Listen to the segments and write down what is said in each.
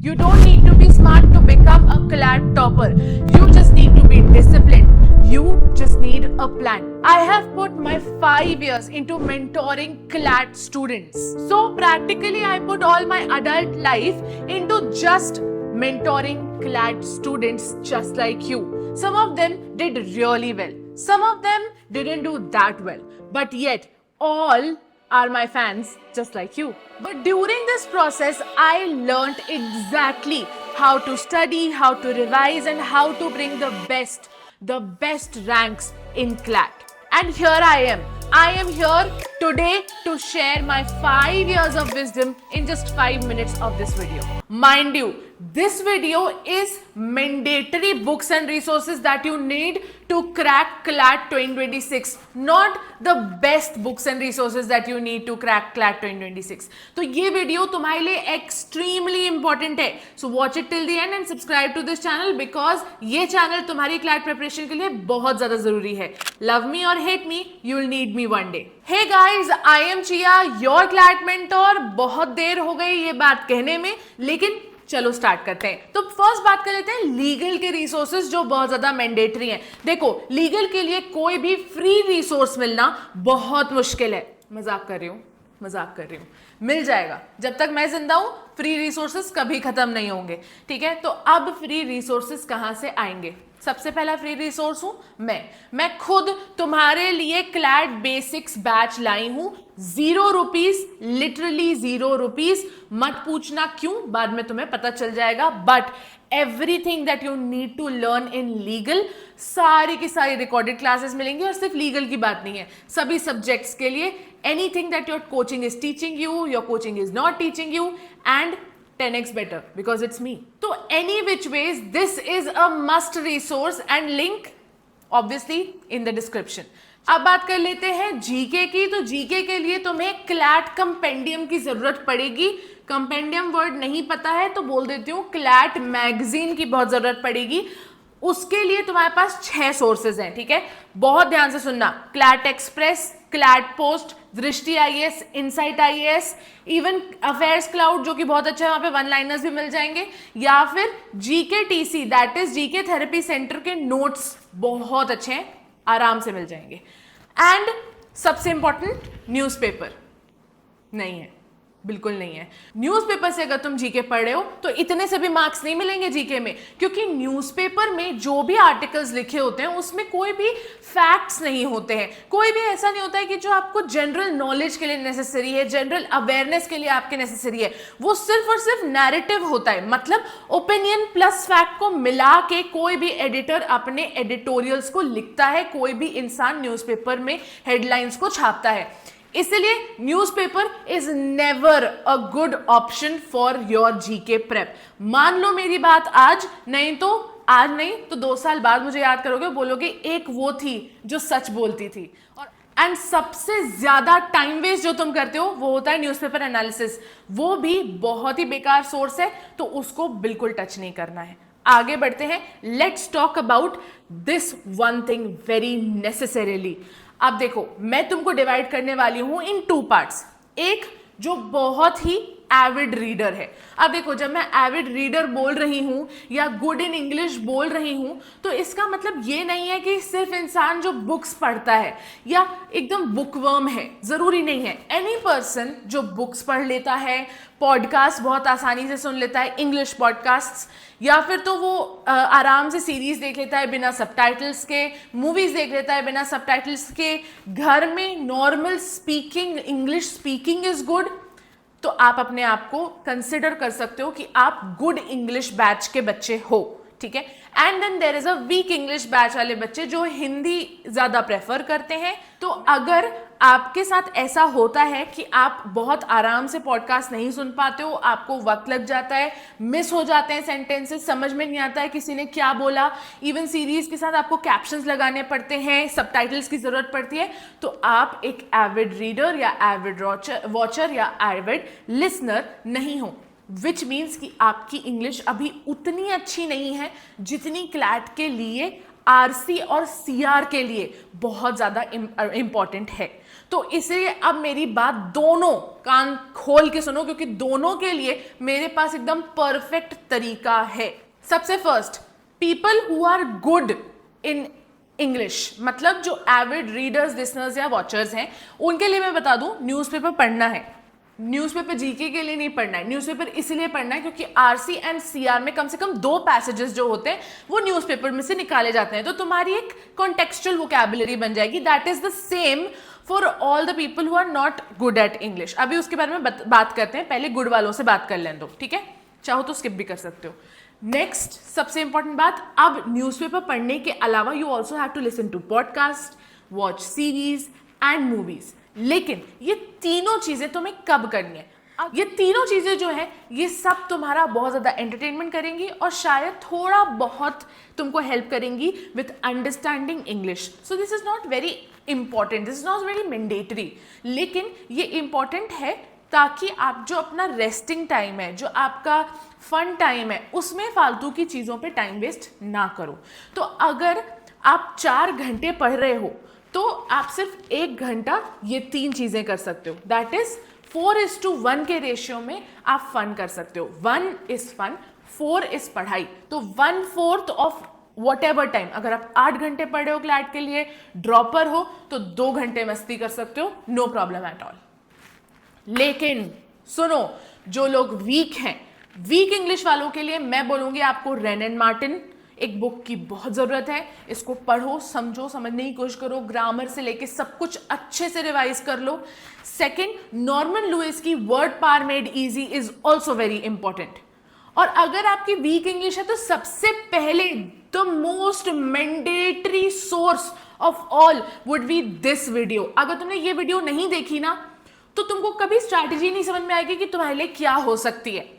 You don't need to be smart to become a CLAT topper. You just need to be disciplined. You just need a plan. I have put my 5 years into mentoring CLAT students. So practically I put all my adult life into just mentoring CLAT students just like you. Some of them did really well. Some of them didn't do that well. But yet all are my fans just like you. But during this process, I learned exactly how to study, how to revise, and how to bring the best ranks in CLAT. And here I am. I am here today to share my 5 years of wisdom in just 5 minutes of this video. Mind you, this video is mandatory books and resources that you need to crack CLAT 2026, not the best books and resources that you need to crack CLAT 2026. तो ये video तुम्हारे लिए extremely important है. So watch it till the end and subscribe to this channel because ये channel तुम्हारी CLAT preparation के लिए बहुत ज़्यादा ज़रूरी है. Love me or hate me, you will need me one day. Hey guys, I am Chia, your CLAT mentor. बहुत देर हो गई ये बात कहने में, लेकिन चलो स्टार्ट करते हैं. तो फर्स्ट बात कर लेते हैं लीगल के रिसोर्सेज जो बहुत ज्यादा मैंडेटरी हैं. देखो, लीगल के लिए कोई भी फ्री रिसोर्स मिलना बहुत मुश्किल है. मजाक कर रही हूँ. मिल जाएगा. जब तक मैं जिंदा हूं फ्री रिसोर्सेज कभी खत्म नहीं होंगे. ठीक है, तो अब फ्री रिसोर्सेज कहां से आएंगे? सबसे पहला फ्री रिसोर्स हूं मैं खुद तुम्हारे लिए क्लैट बेसिक्स बैच लाई हूं. ₹0, लिटरली ₹0. मत पूछना क्यों, बाद में तुम्हें पता चल जाएगा. But everything that you need to learn in legal, सारी की सारी रिकॉर्डेड क्लासेस मिलेंगी. और सिर्फ लीगल की बात नहीं है, सभी सब्जेक्ट्स के लिए. Anything that your coaching is teaching you, your coaching is not teaching you, and 10x better because it's me. So any which ways, this is a must resource and link obviously in the description. अब बात कर लेते हैं GK की. तो GK के लिए तुम्हें क्लैट कंपेंडियम की जरूरत पड़ेगी. कंपेंडियम वर्ड नहीं पता है तो बोल देती हूँ, क्लैट मैगजीन की बहुत जरूरत पड़ेगी. उसके लिए तुम्हारे पास 6 सोर्सेज हैं. ठीक है, बहुत ध्यान से सुनना. क्लैट एक्सप्रेस, क्लैट पोस्ट, दृष्टि IAS, insight IAS, even affairs cloud जो कि बहुत अच्छा है, वहां पे वन लाइनर्स भी मिल जाएंगे. या फिर GKTC, that is GK therapy centre के नोट्स बहुत अच्छे हैं, आराम से मिल जाएंगे. एंड सबसे इंपॉर्टेंट, न्यूज़पेपर नहीं है, बिल्कुल नहीं है. न्यूज़पेपर से अगर तुम जीके पढ़ रहे हो तो इतने से भी मार्क्स नहीं मिलेंगे जीके में, क्योंकि न्यूज़पेपर में जो भी आर्टिकल्स लिखे होते हैं उसमें कोई भी फैक्ट्स नहीं होते हैं. कोई भी ऐसा नहीं होता है कि जो आपको जनरल नॉलेज के लिए नेसेसरी है, जनरल अवेयरनेस के लिए आपके नेसेसरी है. वो सिर्फ और सिर्फ नैरेटिव होता है. मतलब ओपिनियन प्लस फैक्ट को मिला के कोई भी एडिटर अपने एडिटोरियल्स को लिखता है, कोई भी इंसान न्यूज़पेपर में हेडलाइंस को छापता है. इसलिए newspaper is never a good option for your GK prep. मान लो मेरी बात आज नहीं तो 2 साल बाद मुझे याद करोगे, बोलोगे एक वो थी जो सच बोलती थी. और एंड सबसे ज्यादा टाइम वेस्ट जो तुम करते हो वो होता है न्यूज़पेपर एनालिसिस. वो भी बहुत ही बेकार सोर्स है, तो उसको बिल्कुल टच नहीं करना है. आगे बढ़ते हैं. Let's talk about this one thing very necessarily. अब देखो, मैं तुमको डिवाइड करने वाली हूं इन 2 पार्ट्स. एक जो बहुत ही एविड रीडर है. अब देखो, जब मैं एविड रीडर बोल रही हूं या गुड इन इंग्लिश बोल रही हूं तो इसका मतलब ये नहीं है कि सिर्फ इंसान जो बुक्स पढ़ता है या एकदम बुकवर्म है, जरूरी नहीं है. एनी पर्सन जो बुक्स पढ़ लेता है, पॉडकास्ट बहुत आसानी से सुन लेता है, इंग्लिश पॉडकास्ट, या फिर तो वो आराम से सीरीज देख लेता है बिना सबटाइटल्स के, मूवीज देख लेता है बिना सबटाइटल्स के, घर में normal speaking, English speaking is good, तो आप अपने आप को कंसिडर कर सकते हो कि आप गुड इंग्लिश बैच के बच्चे हो. ठीक है, and then there is a weak English batch वाले बच्चे जो हिंदी ज्यादा प्रेफर करते हैं. तो अगर आपके साथ ऐसा होता है कि आप बहुत आराम से पॉडकास्ट नहीं सुन पाते हो, आपको वक्त लग जाता है, मिस हो जाते हैं सेंटेंसेस, समझ में नहीं आता है किसी ने क्या बोला, इवन सीरीज के साथ आपको कैप्शंस लगाने पड़ते हैं, सबटाइटल्स की जरूरत पड़ती है, तो आप एक एविड रीडर या एविड वॉचर या एविड लिसनर नहीं हो. विच मीन्स कि आपकी इंग्लिश अभी उतनी अच्छी नहीं है जितनी क्लैट के लिए, RC और CR के लिए बहुत ज़्यादा इंपॉर्टेंट है. तो इसलिए अब मेरी बात दोनों कान खोल के सुनो, क्योंकि दोनों के लिए मेरे पास एकदम परफेक्ट तरीका है। सबसे first, people who are good in English, मतलब जो एविड रीडर्स, लिसनर्स या वॉचर्स हैं, उनके लिए मैं बता दूं, न्यूज़पेपर पढ़ना है। न्यूज़पेपर जीके के लिए नहीं पढ़ना है, न्यूज़पेपर इसलिए पढ़ना है क्योंकि आरसी एंड सीआर में कम से कम 2 पैसेजेस जो होते हैं वो न्यूज़पेपर में से निकाले जाते हैं। तो तुम्हारी एक कॉन्टेक्चुअल वोकैबुलरी बन जाएगी। That is the same for all the people who are not good at English. अभी उसके बारे में बात करते हैं, पहले गुड वालों से बात कर लें दो, ठीक है? चाहो तो स्किप भी कर सकते हो। नेक्स्ट, सबसे इंपॉर्टेंट बात, अब न्यूज़पेपर पढ़ने के अलावा you also have to listen to podcast, watch series and movies. लेकिन ये तीनों चीजें तुम्हें कब करनी है? ये तीनों चीजें जो है ये सब तुम्हारा बहुत ज्यादा एंटरटेनमेंट करेंगी और शायद थोड़ा बहुत तुमको हेल्प करेंगी with understanding English. So this is not very important, this is not very mandatory, लेकिन ये इंपॉर्टेंट है ताकि आप जो अपना रेस्टिंग टाइम है, जो आपका फन टाइम है, उसमें फालतू की चीज़ों पे टाइम वेस्ट ना करो। तो अगर आप 4 घंटे पढ़ रहे हो तो आप सिर्फ 1 घंटा ये 3 चीज़ें कर सकते हो। दैट इज 4:1 के रेशियो में आप फन कर सकते हो। 1 इज फन, 4 इज पढ़ाई। तो 1/4 ऑफ वॉट एवर टाइम, अगर आप 8 घंटे पढ़ रहे हो क्लैट के लिए, ड्रॉपर हो, तो 2 घंटे मस्ती कर सकते हो, नो प्रॉब्लम एट ऑल। लेकिन सुनो, जो लोग वीक हैं, वीक इंग्लिश वालों के लिए मैं बोलूंगी आपको रेन एंड मार्टिन एक बुक की बहुत ज़रूरत है। इसको पढ़ो, समझो, समझने की कोशिश करो, ग्रामर से लेके सब कुछ अच्छे से रिवाइज कर लो। सेकंड, नॉर्मन लुइस की word power made easy is also very important. और अगर आपकी वीक इंग्लिश है तो सबसे पहले the most mandatory source of all would be this video. अगर तुमने ये वीडियो नहीं देखी ना तो तुमको कभी स्ट्रैटेजी नहीं समझ में आएगी कि तुम्हारे लिए क्या हो सकती है।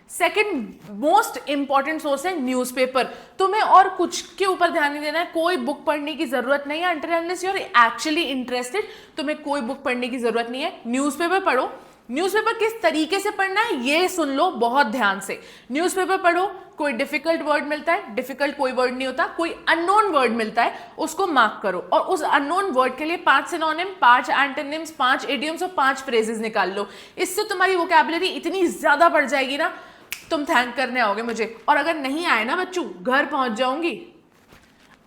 सेकेंड मोस्ट इंपॉर्टेंट सोर्स है न्यूज़पेपर। तुम्हें और कुछ के ऊपर ध्यान नहीं देना है, कोई बुक पढ़ने की जरूरत नहीं है until unless you are actually interested. तुम्हें कोई बुक पढ़ने की जरूरत नहीं है, न्यूज़पेपर पढ़ो। न्यूज़पेपर किस तरीके से पढ़ना है ये सुन लो बहुत ध्यान से। न्यूज़पेपर पढ़ो, कोई डिफिकल्ट वर्ड मिलता है, डिफिकल्ट कोई वर्ड नहीं होता, कोई अननोन वर्ड मिलता है, उसको मार्क करो और उस अननोन वर्ड के लिए 5 सिनोनिम, 5 एंटोनिम्स, 5 इडियम्स और 5 फ्रेजेस निकाल लो। इससे तुम्हारी वोकैबुलरी इतनी ज्यादा बढ़ जाएगी ना, तुम थैंक करने आओगे मुझे। और अगर नहीं आए ना बच्चों, घर पहुंच जाऊंगी।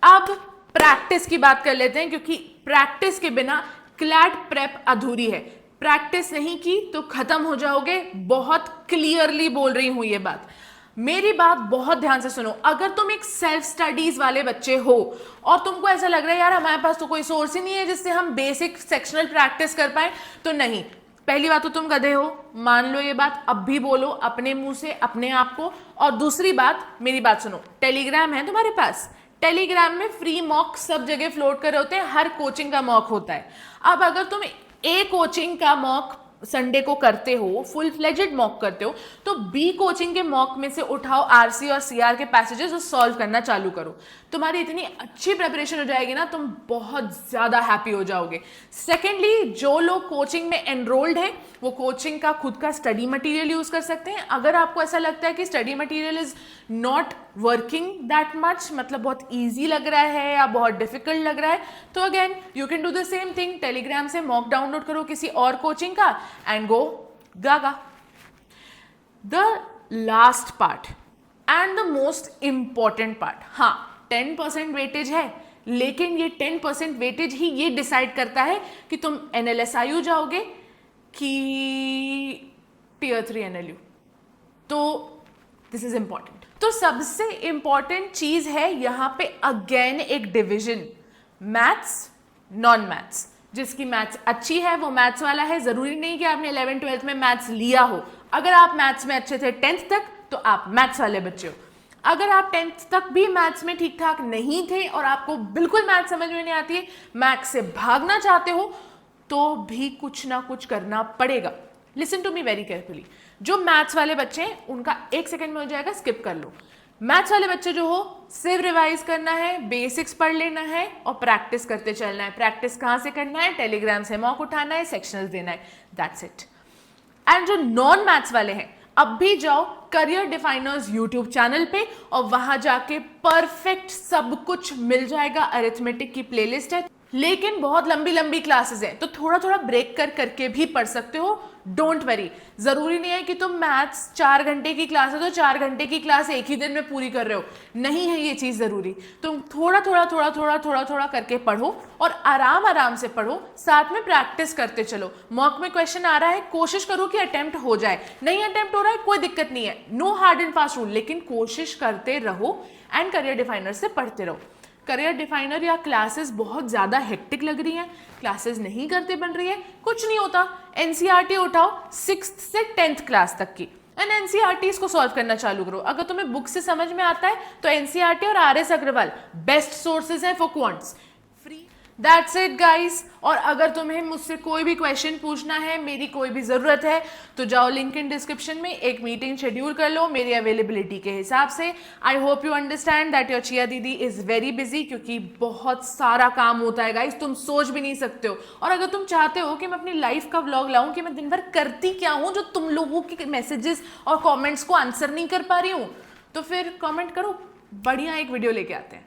अब प्रैक्टिस की बात कर लेते हैं, क्योंकि प्रैक्टिस के बिना क्लैट प्रेप अधूरी है। प्रैक्टिस नहीं की तो खत्म हो जाओगे। बहुत क्लियरली बोल रही हूं ये बात, मेरी बात बहुत ध्यान से सुनो। अगर तुम एक सेल्फ स्टडीज वाले बच्चे हो और तुमको ऐसा लग रहा है यार हमारे पास तो कोई सोर्स ही नहीं है जिससे हम बेसिक सेक्शनल प्रैक्टिस कर पाए, तो नहीं। पहली बात तो तुम गधे हो, मान लो ये बात, अब भी बोलो अपने मुंह से अपने आप को। और दूसरी बात, मेरी बात सुनो, टेलीग्राम है तुम्हारे पास, टेलीग्राम में फ्री मॉक सब जगह फ्लोट कर रहे होते हैं, हर कोचिंग का मॉक होता है। अब अगर तुम ए कोचिंग का मॉक संडे को करते हो, फुल फ्लेजेड मॉक करते हो, तो बी कोचिंग के मॉक में से उठाओ आरसी और सीआर के पैसेजेस और सॉल्व करना चालू करो। तुम्हारी इतनी अच्छी प्रिपरेशन हो जाएगी ना, तुम बहुत ज्यादा हैप्पी हो जाओगे। सेकेंडली, जो लोग कोचिंग में एनरोल्ड हैं वो कोचिंग का खुद का स्टडी मटेरियल यूज कर सकते हैं। अगर आपको ऐसा लगता है कि study material is not working that much, मतलब बहुत ईजी लग रहा है या बहुत डिफिकल्ट लग रहा है, तो again you can do the same thing. Telegram से मॉक डाउनलोड करो किसी और कोचिंग का and go Gaga. The last part and the most important part, हाँ 10% वेटेज है, लेकिन ये 10% वेटेज ही ये डिसाइड करता है कि तुम NLSIU जाओगे कि Tier 3 NLU। तो दिस इज इंपॉर्टेंट। तो सबसे इंपॉर्टेंट चीज है यहाँ पे अगेन एक डिविजन, मैथ्स नॉन मैथ्स। जिसकी मैथ्स अच्छी है वो मैथ्स वाला है, जरूरी नहीं कि आपने 11th-12th में मैथ्स लिया हो। अगर आप मैथ्स में अच्छे थे 10th तक तो आप मैथ्स वाले बच्चे हो। अगर आप 10th तक भी मैथ्स में ठीक ठाक नहीं थे और आपको बिल्कुल मैथ्स समझ में नहीं आती है, मैथ्स से भागना चाहते हो, तो भी कुछ ना कुछ करना पड़ेगा। Listen to me very carefully. जो मैथ्स वाले बच्चे हैं उनका 1 सेकेंड में हो जाएगा, स्किप कर लो। मैथ्स वाले बच्चे जो हो, सिर्फ रिवाइज करना है, बेसिक्स पढ़ लेना है और प्रैक्टिस करते चलना है। प्रैक्टिस कहाँ से करना है? टेलीग्राम से मॉक उठाना है, सेक्शनल्स देना है, दैट्स इट। एंड जो नॉन मैथ्स वाले हैं, अब भी जाओ करियर डिफाइनर्स यूट्यूब चैनल पे और वहां जाके परफेक्ट सब कुछ मिल जाएगा। अरिथमेटिक की प्लेलिस्ट है, लेकिन बहुत लंबी लंबी क्लासेस हैं तो थोड़ा थोड़ा ब्रेक कर करके भी पढ़ सकते हो। डोंट वरी, जरूरी नहीं है कि तुम मैथ्स 4 घंटे की क्लास है तो 4 घंटे की क्लास एक ही दिन में पूरी कर रहे हो, नहीं है ये चीज जरूरी। तुम थोड़ा थोड़ा थोड़ा थोड़ा थोड़ा थोड़ा करके पढ़ो और आराम आराम से पढ़ो, साथ में प्रैक्टिस करते चलो। मॉक में क्वेश्चन आ रहा है, कोशिश करो कि अटेम्प्ट हो जाए, नहीं अटेम्प्ट हो रहा है कोई दिक्कत नहीं है, no hard and fast rule, लेकिन कोशिश करते रहो एंड करियर डिफाइनर से पढ़ते रहो। करियर डिफाइनर या क्लासेस बहुत ज़्यादा हेक्टिक लग रही हैं, क्लासेस नहीं करते बन रही है, कुछ नहीं होता, एनसीईआरटी उठाओ 6th से 10th क्लास तक की एंड एनसीईआरटीज को सॉल्व करना चालू करो। अगर तुम्हें बुक से समझ में आता है तो एनसीईआरटी और R S Aggarwal best sources हैं for quants, free. That's it guys. और अगर तुम्हें मुझसे कोई भी क्वेश्चन पूछना है, मेरी कोई भी ज़रूरत है, तो जाओ लिंक इन डिस्क्रिप्शन में, एक मीटिंग शेड्यूल कर लो मेरी अवेलेबिलिटी के हिसाब से। I hope you understand that your chia दीदी इज़ वेरी बिजी, क्योंकि बहुत सारा काम होता है गाइस, तुम सोच भी नहीं सकते हो। और अगर तुम चाहते हो कि मैं अपनी लाइफ का व्लॉग लाऊं कि मैं दिन भर करती क्या हूँ जो तुम लोगों के मैसेजेस और कॉमेंट्स को आंसर नहीं कर पा रही हूँ, तो फिर कॉमेंट करो, बढ़िया एक वीडियो लेके आते हैं।